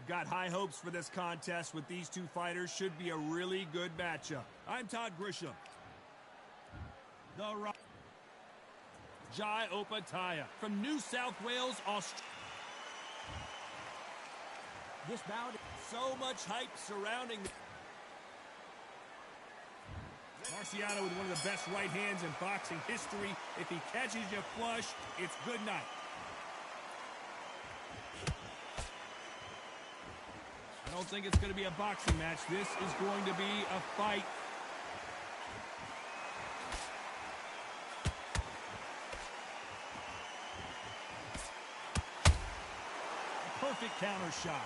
We've got high hopes for this contest with these two fighters. Should be a really good matchup. I'm Todd Grisham. The Rock. Jai Opataya from New South Wales, Australia. This bout, so much hype surrounding Marciano with one of the best right hands in boxing history. If he catches you flush, it's good night. I don't think it's going to be a boxing match. This is going to be a fight. Perfect counter shot.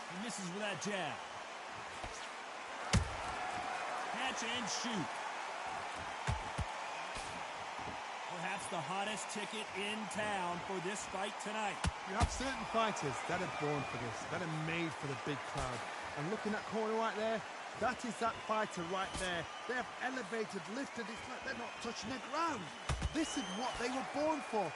He misses with that jab. Catch and shoot. Perhaps the hottest ticket in town for this fight tonight. You have certain fighters that are born for this, that are made for the big crowd. And looking at that corner right there, that is that fighter right there. They have elevated, lifted, it's like they're not touching the ground. This is what they were born for.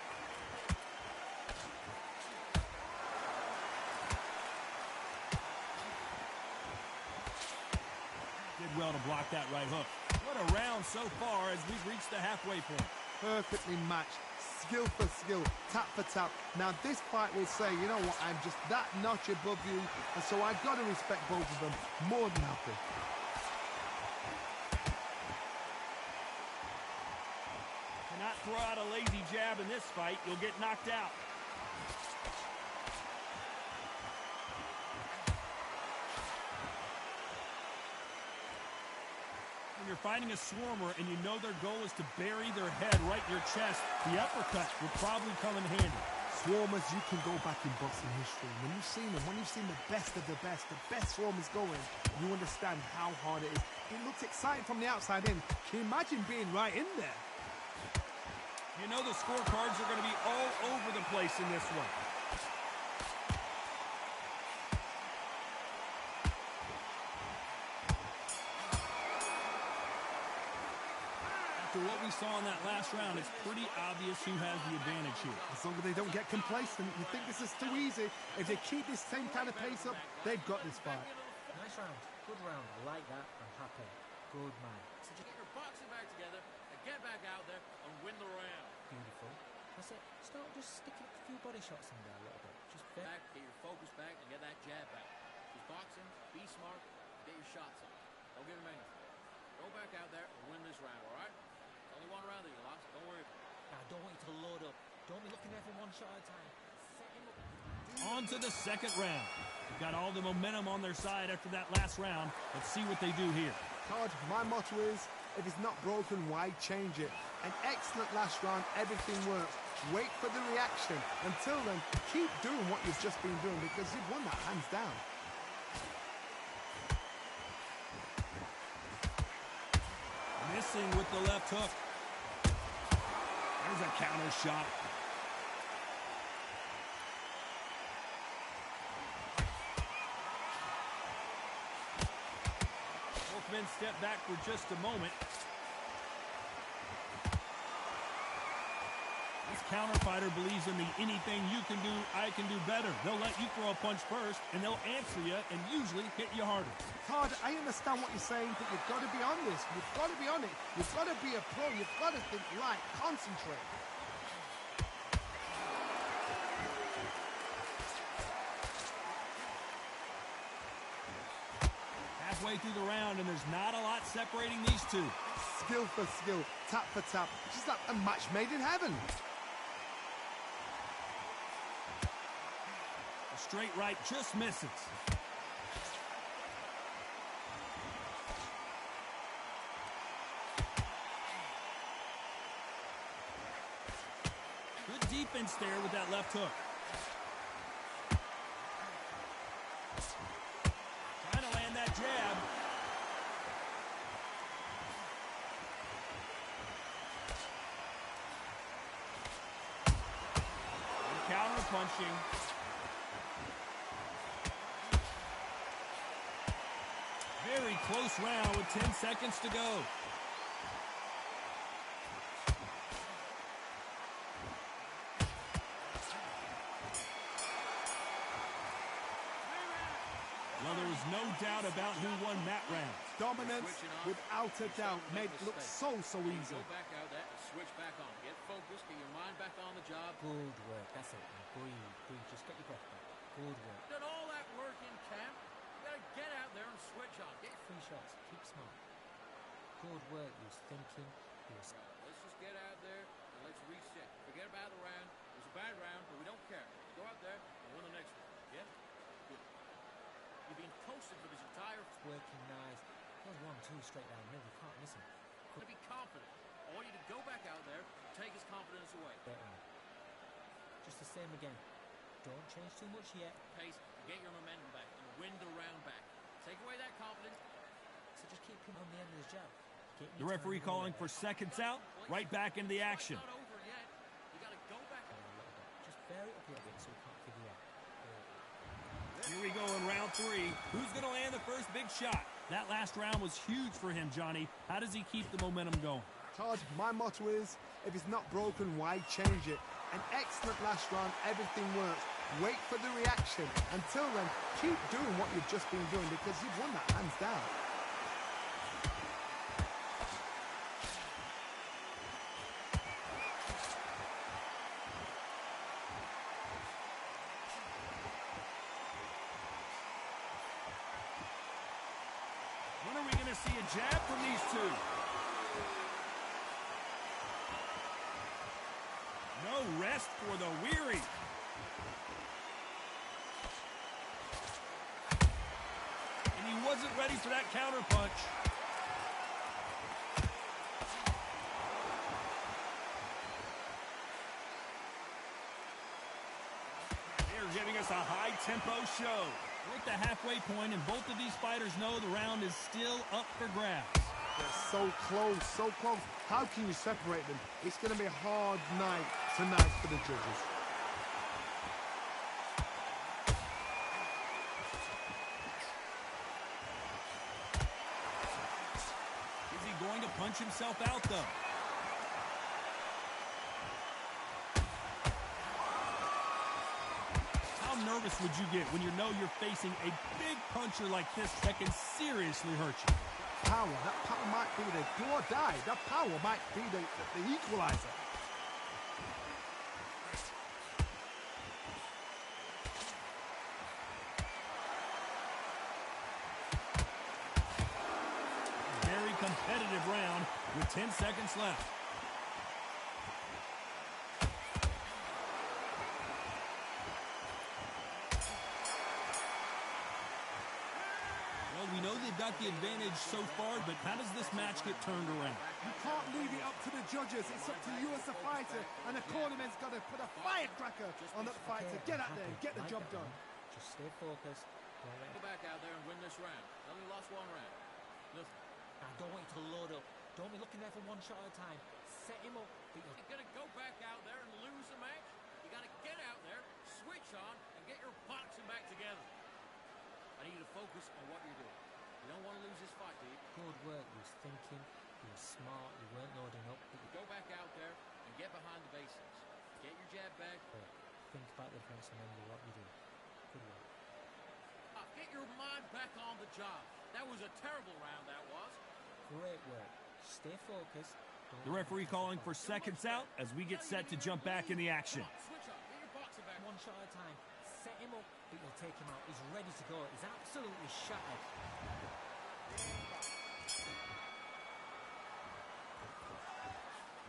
Did well to block that right hook. What a round so far as we've reached the halfway point. Perfectly matched, skill for skill, tap for tap. Now this fight will say, you know what, I'm just that notch above you, and so I've got to respect both of them more than happy. Cannot throw out a lazy jab in this fight. You'll get knocked out. When you're fighting a swarmer and you know their goal is to bury their head right in your chest, the uppercut will probably come in handy. Swarmers, you can go back in boxing history. When you've seen them, when you've seen the best of the best swarmers going, you understand how hard it is. It looks exciting from the outside in. Can you imagine being right in there? You know the scorecards are going to be all over the place in this one. After what we saw in that last round, it's pretty obvious who has the advantage here. As long as they don't get complacent, you think this is too easy. If they keep this same kind of pace up, they've got this fight. Nice round. Good round. I like that. I'm happy. Good man. So get your boxing back together and get back out there and win the round. Beautiful. That's it. Start just sticking a few body shots in there a little bit. Just back, get your focus back, and get that jab back. Just boxing, be smart, get your shots up. Don't give him anything. Go back out there and win this round, all right? Only one round that you lost. Don't worry about it. I don't want you to load up. Don't be looking there for one shot at a time. Set him up. On to the second round. They've got all the momentum on their side after that last round. Let's see what they do here. Todd, my motto is, if it's not broken, why change it? An excellent last round, everything works. Wait for the reaction. Until then, keep doing what you've just been doing because you've won that hands down. Missing with the left hook. There's a counter shot. Both men step back for just a moment. This counter fighter believes in the anything you can do, I can do better. They'll let you throw a punch first, and they'll answer you and usually hit you harder. Todd, I understand what you're saying, but you've got to be on this. You've got to be on it. You've got to be a pro. You've got to think right. Concentrate. Halfway through the round, and there's not a lot separating these two. Skill for skill, tap for tap. Just like a match made in heaven. A straight right just misses. Good defense there with that left hook. Trying to land that jab. And counter punching. Very close round with 10 seconds to go. no doubt about who won that round. Dominance, without a doubt, made it look so easy. Go back out there and switch back on. Get focused, get your mind back on the job. Good work. That's it. Now breathe. Just get your breath back. Good work. Done all that work in camp. You gotta get out there and switch on. Get 3 shots. Keep smart. Good work. He was thinking. Let's just get out there and let's reset. Forget about the round. It was a bad round, but we don't care. Go out there and win the next one. Yeah? Good. You've been toasted for this entire... Working nice. There's 1-2 straight down the middle. You can't miss him. To be confident. I want you to go back out there and take his confidence away. Just the same again. Don't change too much yet. Pace, get your momentum back and win the round back. Take away that confidence. So just keep him on the end of his jab. The referee calling for seconds out. Right back into the action. It's not over yet. You got to go back. Just bear it up a little bit so he can't figure out. Here we go in round 3. Who's going to land the first big shot? That last round was huge for him, Johnny. How does he keep the momentum going? Todd, my motto is, if it's not broken, why change it? An excellent last round, everything works. Wait for the reaction. Until then, keep doing what you've just been doing because you've won that hands down. When are we going to see a jab from these two? No rest for the weary. And he wasn't ready for that counter punch. They're giving us a high-tempo show. We're at the halfway point, and both of these fighters know the round is still up for grabs. They're so close, so close. How can you separate them? It's going to be a hard night tonight for the judges. Is he going to punch himself out, though? How nervous would you get when you know you're facing a big puncher like this that can seriously hurt you? That power might be the do or die. That power might be the equalizer. Very competitive round with 10 seconds left. We know they've got the advantage so far, but how does this match get turned around? You can't leave it up to the judges. It's up to you as a fighter, and the cornerman's got to put a firecracker on that fight to get out there and get the job done. Just stay focused. Go back out there and win this round. Only lost 1 round. Listen. I don't want you to load up. Don't be looking there for 1 shot at a time. Set him up. You're going to go back out there and lose the match? You got to get out there, switch on, and get your boxing back together. I need you to focus on what you're doing. You don't want to lose this fight, do you? Good work. He was thinking. He was smart. You weren't loading up. You go back out there and get behind the basics. Get your jab back. Think about the defense and remember what you do. Good work. Get your mind back on the job. That was a terrible round, that was. Great work. Stay focused. The referee calling for seconds out as we get set to jump back in the action. Switch on. Get your boxing back. 1 shot at a time. Set him up, but you'll take him out. He's ready to go. He's absolutely shattered.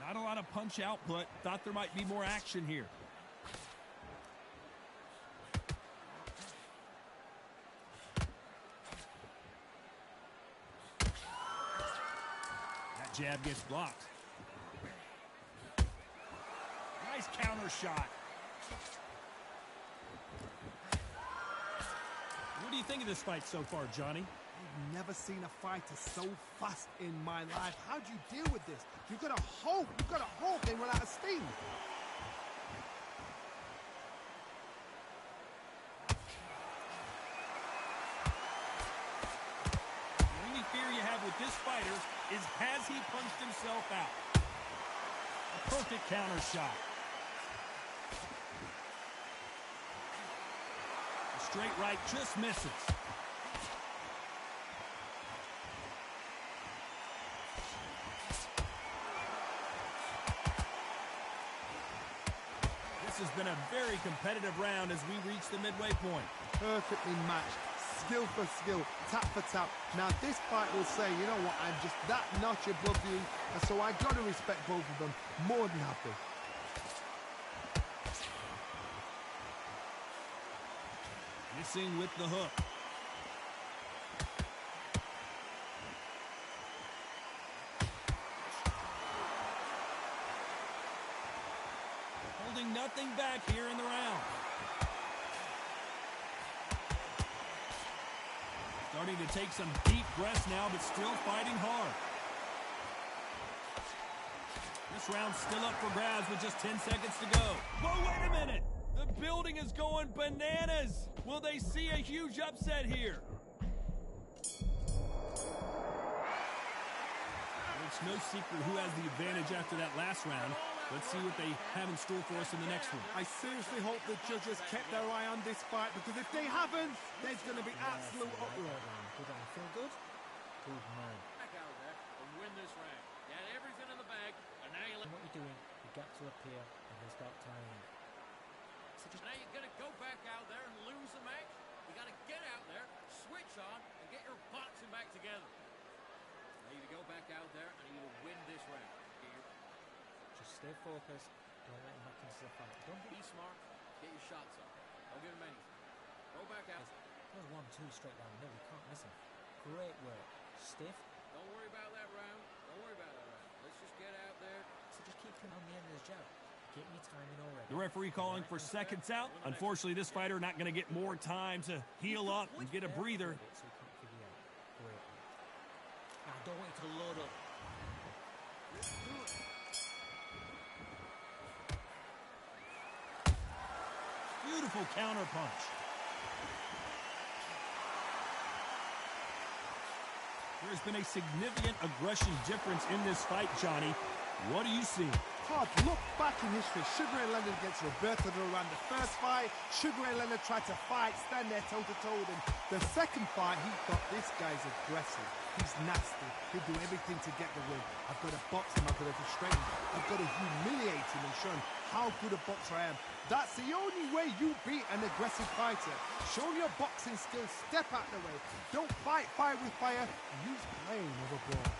Not a lot of punch output. Thought there might be more action here. That jab gets blocked. Nice counter shot. What do you think of this fight so far, Johnny? I've never seen a fighter so fast in my life. How do you deal with this? You've got to hope they run out of steam. The only fear you have with this fighter is has he punched himself out? A perfect counter shot. The straight right just misses. This has been a very competitive round as we reach the midway point. Perfectly matched, skill for skill, tap for tap. Now this fight will say, you know what, I'm just that notch above you, and so I got to respect both of them more than happy. Missing with the hook. Holding nothing back here in the round. Starting to take some deep breaths now, but still fighting hard. This round's still up for grabs with just 10 seconds to go. Whoa, wait a minute! The building is going bananas! Will they see a huge upset here? It's no secret who has the advantage after that last round. Let's see what they have in store for us in the next one. I seriously hope the judges kept their eye on this fight, because if they haven't, there's going to be absolute uproar. Good round. Feel good? Good man. Back out there and win this round. You had everything in the bag, and now you And what you're doing, the gaps will appear and he'll start tying it. So just Now you're going to go back out there and lose the match. You got to get out there, switch on, and get your boxing back together. I need to go back out there and I need to win this round. stay focused. Don't let him back into the fight. Don't Be smart. Get your shots up. Don't give him anything. Go back out. There's 1-2 straight down the middle. You can't miss him. Great work. Stiff. Don't worry about that round. Don't worry about that round. Let's just get out there. So just keep him on the end of his jab. Get me timing already. The referee calling for seconds out. Unfortunately, this fighter not going to get more time to heal up and get a breather. So he can't give you out. Great. Now, don't want you to load up. Beautiful counter punch. There's been a significant aggression difference in this fight, Johnny. What do you see? Hard look back in history. Sugar Ray Leonard against Roberto Duran. The first fight, Sugar Ray Leonard tried to fight, stand there toe-to-toe with him. The second fight, he thought, this guy's aggressive. He's nasty. He'll do everything to get the win. I've got to box him. I've got to frustrate him. I've got to humiliate him and show him how good a boxer I am. That's the only way you beat an aggressive fighter. Show your boxing skills. Step out the way. Don't fight fire with fire. Use blame over brawl.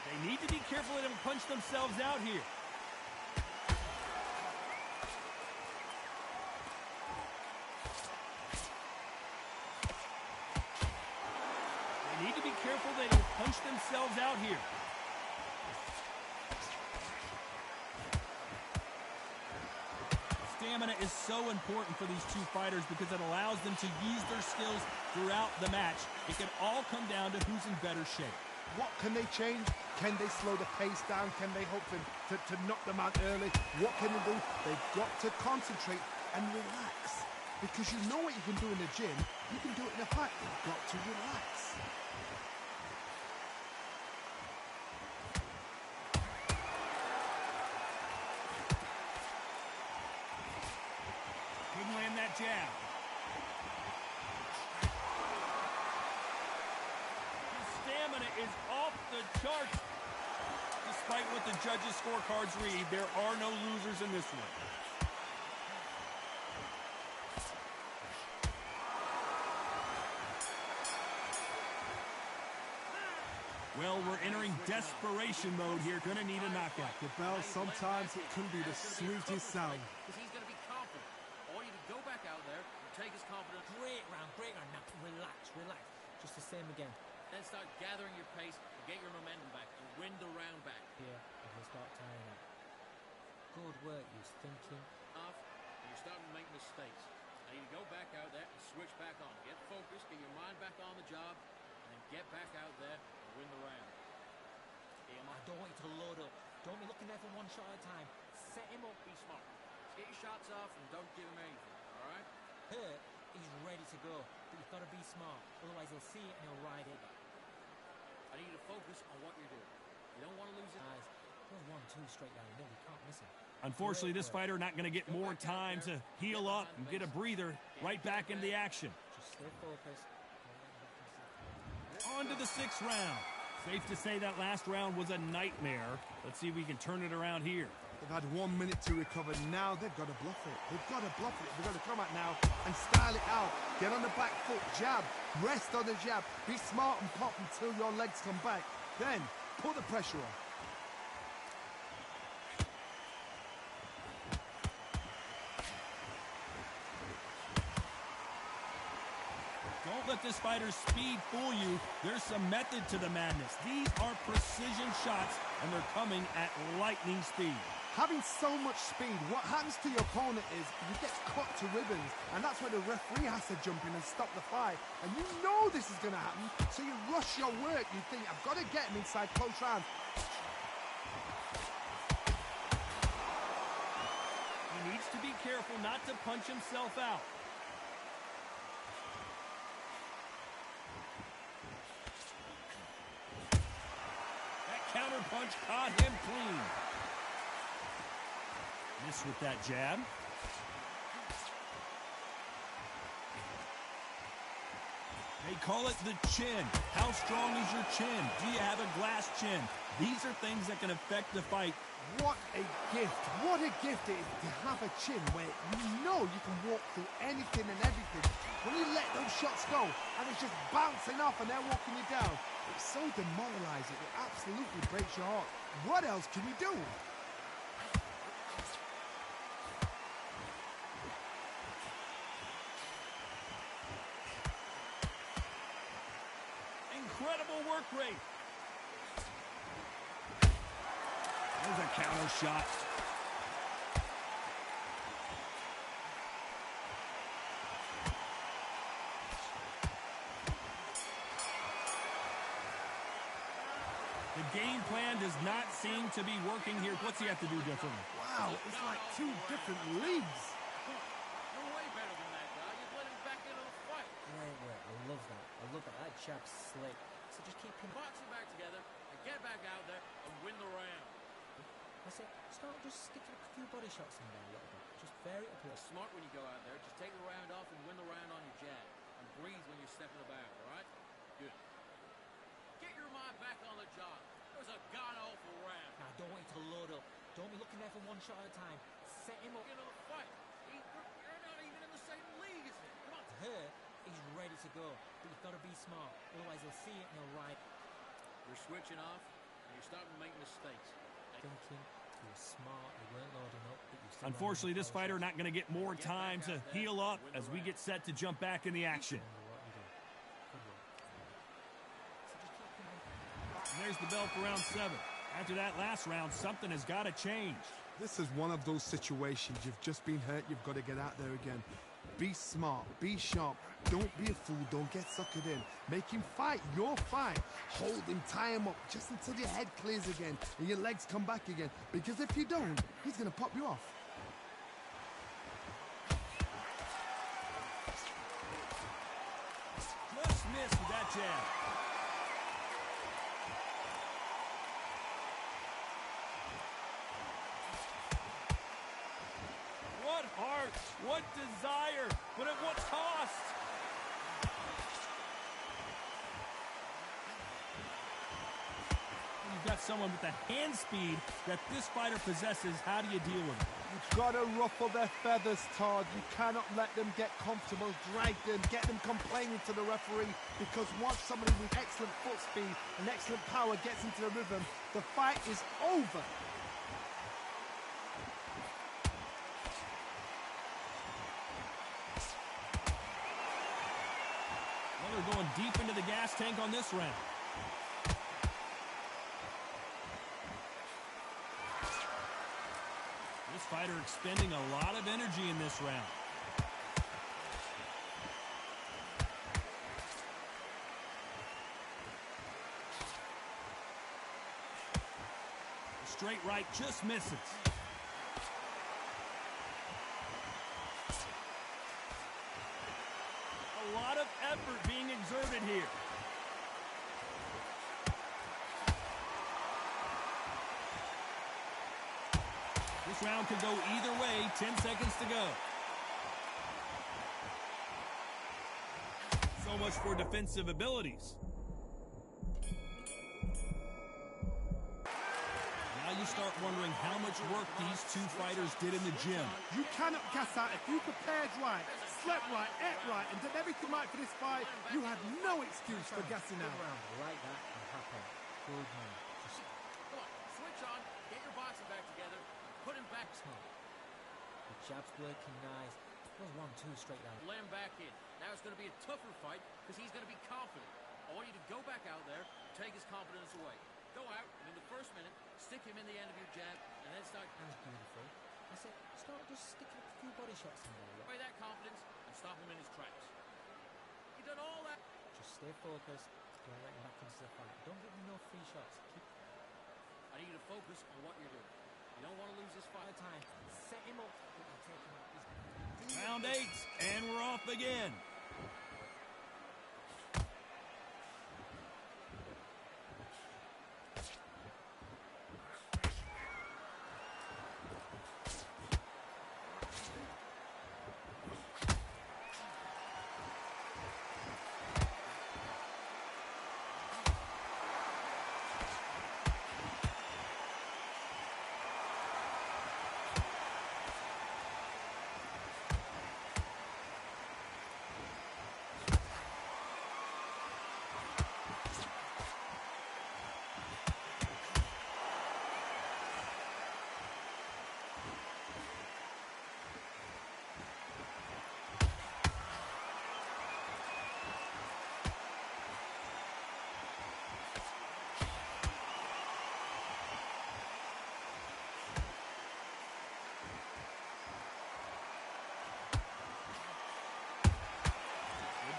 They need to be careful they don't punch themselves out here. They need to be careful they don't punch themselves out here. Stamina is so important for these two fighters because it allows them to use their skills throughout the match. It can all come down to who's in better shape. What can they change? Can they slow the pace down? Can they hope to knock them out early? What can they do? They've got to concentrate and relax. Because you know what you can do in the gym, you can do it in a fight. You've got to relax. Couldn't land that jab. His stamina is off the charts. Despite what the judges' scorecards read, there are no losers in this one. Well, we're entering desperation mode here. Gonna need a knockout. The bell, sometimes it can be the sweetest sound. Because he's going to be confident. I want you to go back out there and take his confidence. Great round, great round. Now, relax, relax. Just the same again. Then start gathering your pace and get your momentum back and win the round back. Here, and he'll start tying up. Good work, he's thinking. Off, and you're starting to make mistakes. I need to go back out there and switch back on. Get focused, get your mind back on the job, and then get back out there and win the round. I don't want you to load up. Don't be looking there for one shot at a time. Set him up. Be smart. Get your shots off and don't give him anything, all right? Hurt, he's ready to go. But you've got to be smart. Otherwise, he'll see it and he'll ride it. I need you to focus on what you're doing. You don't want to lose it. Guys, there's 1-2 straight down the middle. You can't miss him. Unfortunately, this fighter not going to get more time to heal up and get a breather. Right back into the action. Just stay focused. On to the 6th round. Safe to say that last round was a nightmare. Let's see if we can turn it around here. They've had 1 minute to recover. Now they've got to bluff it. They've got to bluff it. They've got to come out now and style it out. Get on the back foot, jab. Rest on the jab. Be smart and pop until your legs come back. Then put the pressure on. Don't let this fighter's speed fool you. There's some method to the madness. These are precision shots, and they're coming at lightning speed. Having so much speed, what happens to your opponent is you get cut to ribbons, and that's where the referee has to jump in and stop the fight. And you know this is going to happen, so you rush your work. You think, I've got to get him inside close round. He needs to be careful not to punch himself out. That counter punch caught him clean. Miss with that jab. They call it the chin. How strong is your chin? Do you have a glass chin? These are things that can affect the fight. What a gift. What a gift it is to have a chin where you know you can walk through anything and everything. When you let those shots go and it's just bouncing off and they're walking you down, it's so demoralizing. It absolutely breaks your heart. What else can you do? Incredible work rate. There's a counter shot. The game plan does not seem to be working here. What's he have to do differently? Wow, it's like two different leagues. You're way better than that guy. You let him back into the fight. Yeah, I love that. I love that. That jab's slick. So just keep him. Box him back together and get back out there and win the round. I say, start just sticking a few body shots in there a little bit. Just vary it up a little. Smart when you go out there. Just take the round off and win the round on your jab. And breathe when you're stepping about, all right? Good. Get your mind back on the job. It was a god-awful round. Now, don't want you to load up. Don't be looking there for one shot at a time. Set him up. Into the fight. You're not even in the same league as him. Come on. To her, he's ready to go. But you've got to be smart. Otherwise, he'll see it and he'll ride. You're switching off and you're starting to make mistakes. Thinking you were smart, you weren't loading up. But you still Unfortunately, this fighter not going to get more time to heal up as we get set to jump back in the action. And there's the bell for round 7. After that last round, something has got to change. This is one of those situations. You've just been hurt. You've got to get out there again. Be smart. Be sharp. Don't be a fool. Don't get suckered in. Make him fight your fight. Hold him. Tie him up just until your head clears again and your legs come back again. Because if you don't, he's going to pop you off. Just missed with that jab. What heart, what desire, but at what cost? You've got someone with the hand speed that this fighter possesses. How do you deal with it? You've got to ruffle their feathers, Todd. You cannot let them get comfortable, drag them, get them complaining to the referee, because once somebody with excellent foot speed and excellent power gets into the rhythm, the fight is over. Well, they're going deep into the gas tank on this round. This fighter expending a lot of energy in this round. The straight right just misses. A lot of effort being exerted here. This round could go either way. 10 seconds to go. So much for defensive abilities. start wondering how much work these two fighters did in the gym. You cannot gas out. If you prepared right, slept right, ate right, and did everything right for this fight, you had no excuse for gassing Good out. round. I like that. I'm happy. Good man. Just Come on, switch on, get your boxing back together, put him back. smart. The jab's working nice. Well, 1-2 straight down. Let him back in. Now it's going to be a tougher fight because he's going to be confident. I want you to go back out there and take his confidence away. Go out and in the first minute, stick him in the end of your jab and then start That's beautiful. I said, start just sticking a few body shots in there. away that confidence and stop him in his tracks. You've done all that. Just stay focused. Don't let him back into the fight. Don't give him no free shots. Keep I need you to focus on what you're doing. You don't want to lose this fight. time. Set him up. Take him out. Round 8, and we're off again.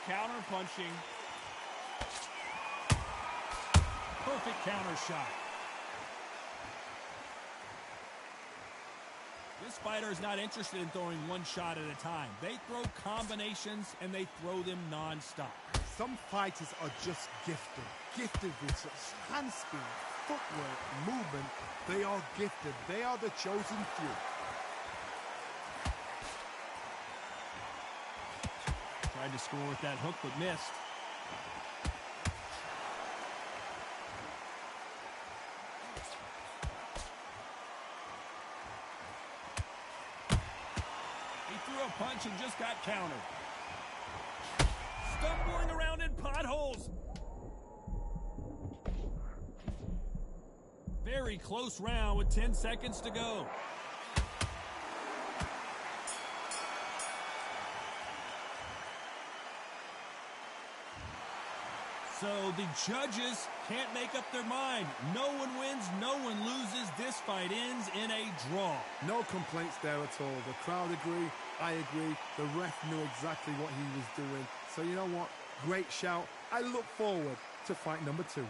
Counter punching. Perfect counter shot. This fighter is not interested in throwing one shot at a time. They throw combinations and they throw them non-stop. Some fighters are just gifted with such hand speed, footwork, movement. They are gifted. They are the chosen few. Tried to score with that hook, but missed. He threw a punch and just got countered. Stumbling around in potholes. Very close round with 10 seconds to go. So the judges can't make up their mind. No one wins, no one loses. This fight ends in a draw. No complaints there at all. The crowd agree. I agree. The ref knew exactly what he was doing. So you know what? Great shout. I look forward to fight number 2.